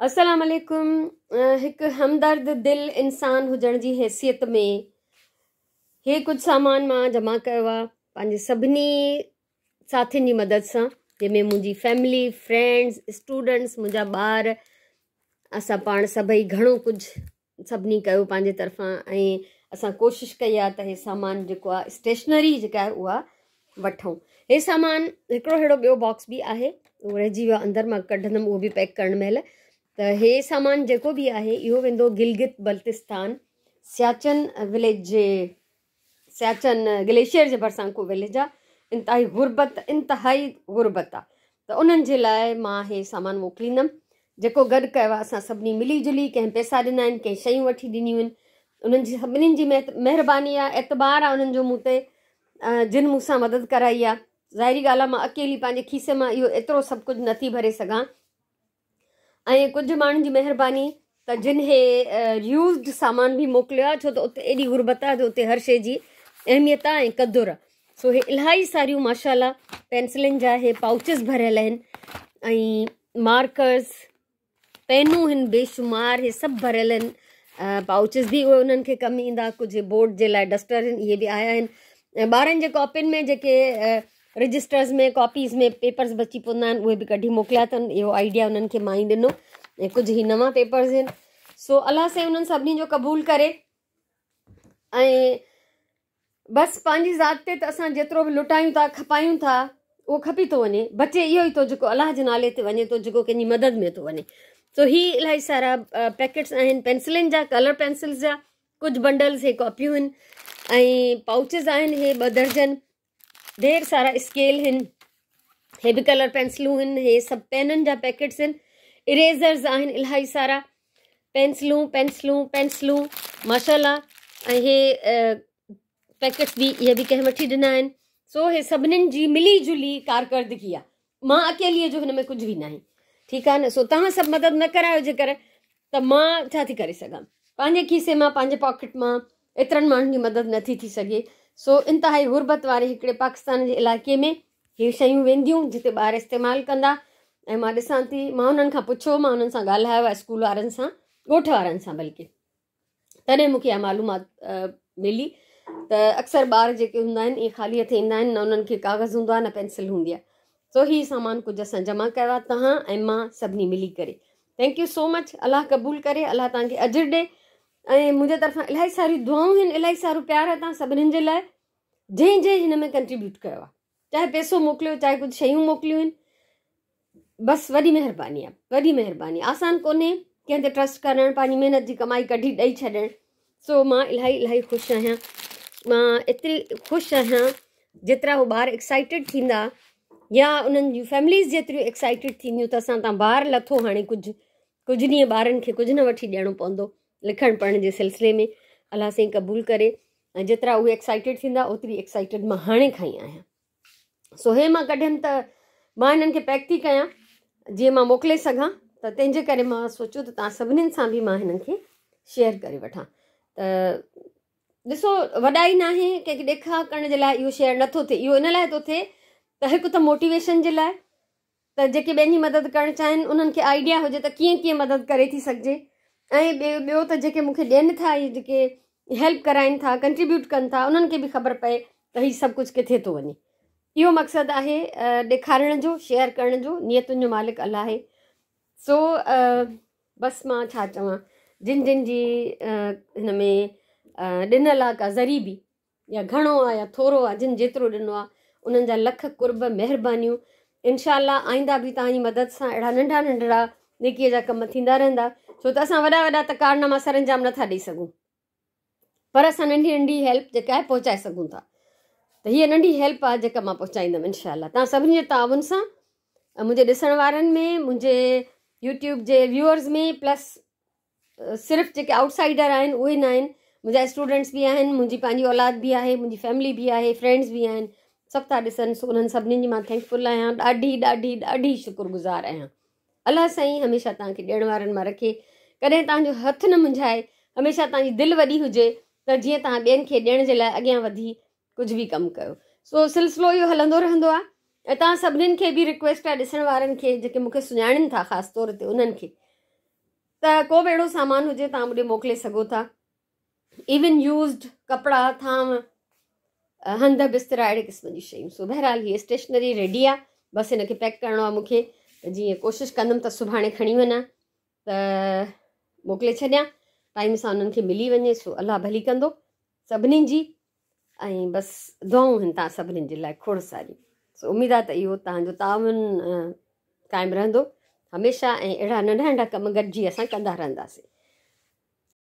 अस्सलाम वालेकुम। हिकु हमदर्द दिल इंसान हुजण जी हैसियत में हे कुछ सामान मां जमा कयो आहे पंहिंजे सभिनी साथियुनि जी मदद सां, जंहिंमें मुंहिंजी फैमिली, फ्रेंड्स, स्टूडेंट्स, मुंहिंजा ॿार, असां पाण सभई घणो कुझु सभिनी कयो पंहिंजे तरफ़ां। ऐं असां कोशिशि कई आहे त हे सामान जेको आहे स्टेशनरी जेका आहे उहा वठूं। हे सामान हिकिड़ो अहिड़ो ॿियो बॉक्स बि आहे, उहो रहिजी वियो आहे अंदरि, मां कढंदमि उहो बि पैक करण महिल। त हे सामान जेको बि आहे इहो वेंदो गिलगित बल्तिस्तान, सियाचन विलेज जे, सियाचन ग्लेशियर जे भरिसां को विलेज आहे। इंतिहाई गुरबत आहे, त उन्हनि जे लाइ मां हे सामान मोकिलींदमि जेको गॾु कयो आहे। असां सभिनी मिली जुली, कंहिं पैसा ॾिना आहिनि, कंहिं शयूं वठी ॾिनियूं आहिनि। उन्हनि जी सभिनीनि जी महिरबानी आहे, एतबार आहे उन्हनि जो मूं ते, जिन मूंसां मदद कराई आहे। ज़ाहिरी ॻाल्हि आहे, मां अकेली पंहिंजे खीसे मां इहो एतिरो सभु कुझु नथी भरे सघां। ऐं कुझु माण्हुनि जी महिरबानी त जिन हे यूज़्ड सामान बि मोकिलियो आहे, छो त उते एॾी गुरबत आहे जो उते हर शइ जी अहमियत आहे ऐं क़दुरु आहे। सो हे इलाही सारियूं माशाल्लाह पेंसिलुनि जा हे पाउचिस भरियल आहिनि, ऐं मार्कर्स, पेनूं आहिनि बेशुमार, हे सभु भरियल आहिनि। पाउचिस बि उहे उन्हनि खे कमु ईंदा, कुझु बोर्ड जे लाइ डस्टर आहिनि, इहे बि आया आहिनि। ऐं ॿारनि जे कॉपियुनि में जेके रजिस्टर्स में, कॉपीज़ में पेपर्स बची पवंदा आहिनि, उहे बि कढी मोकिलिया अथनि। इहो आइडिया उन्हनि खे मां ई ॾिनो, ऐं कुझु ही नवां पेपर्स आहिनि। सो अलाह साईं उन्हनि सभिनी जो क़बूल करे। ऐं बसि पंहिंजी ज़ात ते त असां जेतिरो बि लुटायूं था, खपायूं था, उहो खपी थो वञे, बचे इहो ई थो जेको अलाह जे नाले ते वञे थो, जेको कंहिंजी मदद में थो वञे। सो ही इलाही सारा पैकेट्स आहिनि पेंसिलुनि जा, कलर पेंसिल्स जा, कुझु बंडल्स, हे कॉपियूं आहिनि, ऐं पाउचिस आहिनि हे 2 दर्जन, ढेर सारा स्केल आहिनि, हे बि कलर पेंसिलूं आहिनि, हे सभु पेननि जा पैकेट्स आहिनि, इरेज़र्स आहिनि इलाही सारा, पेंसिलूं माशाल्लाह। ऐं हे पैकेट्स बि इहे बि कंहिं वठी ॾिना आहिनि। सो हे सभिनीनि जी मिली जुली कारकर्दगी आहे, मां अकेलीअ जो हिन में कुझु बि न आहे, ठीकु आहे न। सो तव्हां सभु मदद न करायो जेकर, त मां छा थी करे सघां, पंहिंजे खीसे मां, पंहिंजे पॉकेट मां एतिरनि माण्हुनि जी मदद नथी थी सघे। सो इंतिहाई गुरबत वारे हिकिड़े पाकिस्तान जे इलाइक़े में इहे शयूं वेंदियूं जिते ॿार इस्तेमालु कंदा। ऐं मां ॾिसां थी, मां उन्हनि खां पुछो, मां उन्हनि सां ॻाल्हायो आहे, स्कूल वारनि सां, ॻोठ वारनि सां बल्कि, तॾहिं मूंखे इहा मालूमात मिली त अक्सर ॿार जेके हूंदा आहिनि इहे ख़ाली हथ ईंदा आहिनि, न उन्हनि खे कागज़ हूंदो आहे, न पेंसिल हूंदी आहे। सो ही सामान कुझु असां जमा कयो आहे, तव्हां ऐं मां सभिनी मिली करे। थैंक यू सो मच, अलाह क़बूल करे, अलाह तव्हांखे अजुर ॾे। ऐं मुंहिंजे तरफ़ां इलाही सारियूं दुआऊं आहिनि, इलाही सारो प्यार आहे तव्हां सभिनीनि जे लाइ, जंहिं हिन में कंट्रीब्यूट कयो आहे, चाहे पैसो मोकिलियो, चाहे कुझु शयूं मोकिलियूं आहिनि। बसि वॾी महिरबानी आहे, वॾी महिरबानी। आसान कोन्हे कंहिं ते ट्रस्ट करणु, पंहिंजी महिनत जी कमाई कढी ॾेई छॾणु। सो मां इलाही ख़ुशि आहियां, मां एतिरी ख़ुशि आहियां जेतिरा उहे ॿार एक्साइटेड थींदा, या उन्हनि जूं फैमिलीज़ जेतिरियूं एक्साइटेड थींदियूं त असां तव्हां ॿार लथो हाणे कुझु ॾींहं ॿारनि खे कुझु न वठी ॾियणो पवंदो लिखणु पढ़ण जे सिलसिले में। अलाह साईं क़बूल करे। ऐं जेतिरा उहे एक्साइटेड थींदा ओतिरी एक्साइटेड मां हाणे खां ई आहियां। सो हे मां कढियमि त मां हिननि खे पैक थी कयां जीअं मां मोकिले सघां, त तंहिंजे करे मां सोचियो त तव्हां सभिनीनि सां बि मां हिननि खे शेयर करे वठां। त ॾिसो, वॾाई न आहे, कंहिंखे ॾेखार करण जे लाइ इहो शेयर नथो थिए, इहो इन लाइ थो थिए त हिकु त मोटिवेशन जे लाइ, त जेके ॿियनि जी मदद करणु चाहिनि उन्हनि खे आइडिया हुजे त कीअं कीअं मदद करे थी सघिजे। ऐं ॿियो त जेके मूंखे ॾियनि था, इहे जेके हेल्प कराइनि था, कंट्रीब्यूट कनि था, उन्हनि खे बि ख़बर पए त हीउ सभु कुझु किथे थो वञे। इहो मक़सदु आहे ॾेखारण जो, शेयर करण जो। नियतुनि जो मालिक अलाह आहे। सो बसि मां छा चवां, जिन जी हिन में ॾिनल आहे का ज़री बि, या घणो आहे या थोरो आहे, जिन जेतिरो ॾिनो आहे उन्हनि जा लख कुर्ब, महिरबानियूं। इंशाअल्लाह आईंदा बि तव्हांजी मदद सां अहिड़ा नंढा नंढड़ा नेकीअ जा कम थींदा रहंदा। छो त असां वॾा वॾा त कारनामा सरंजाम नथा ॾेई सघूं, पर असां नंढी नंढी हेल्प जेका आहे पहुचाए सघूं था। त हीअ नंढी हेल्प आहे जेका मां पहुचाईंदमि इंशाअल्लाह तव्हां सभिनी जे ताउन सां, मुंहिंजे ॾिसण वारनि में, मुंहिंजे यूट्यूब जे व्यूअर्स में, प्लस सिर्फ़ु जेके आउटसाइडर आहिनि उहे न आहिनि, मुंहिंजा स्टूडेंट्स बि आहिनि, मुंहिंजी पंहिंजी औलाद बि आहे, मुंहिंजी फैमिली बि आहे, फ्रेंड्स बि आहिनि, सभु था ॾिसनि। सो उन्हनि सभिनीनि जी मां थैंकफुल आहियां, ॾाढी ॾाढी ॾाढी शुक्रगुज़ार आहियां। अलाह साईं हमेशह तव्हांखे ॾियण वारनि मां रखे, कॾहिं तव्हांजो हथु न मुंझाए, हमेशह तव्हांजी दिलि वॾी हुजे त जीअं तव्हां ॿियनि खे ॾियण जे लाइ अॻियां वधी कुझु बि कमु कयो। सो सिलसिलो इहो हलंदो रहंदो आहे। ऐं तव्हां सभिनीनि खे बि रिक्वेस्ट आहे, ॾिसण वारनि खे जेके मूंखे सुञाणनि था ख़ासि तौर ते उन्हनि खे, त को बि अहिड़ो सामान हुजे तव्हां मूंखे मोकिले सघो था। इवन यूज़्ड कपिड़ा थांव हंध बिस्तरा अहिड़े क़िस्म जी शयूं। सो बहरहाल हीअ स्टेशनरी रेडी आहे, बसि हिनखे पैक करिणो आहे मूंखे। जीअं कोशिशि कंदमि त सुभाणे खणी वञा त मोकिले छॾियां, टाइम सां उन्हनि खे मिली वञे। सो अलाह भली कंदो सभिनीनि जी, ऐं बसि दुआऊं आहिनि तव्हां सभिनीनि जे लाइ खोड़ सारी। सो उमेदु आहे त इहो तव्हांजो ताउन क़ाइमु रहंदो हमेशह, ऐं अहिड़ा नंढा नंढा कम गॾिजी असां कंदा रहंदासीं।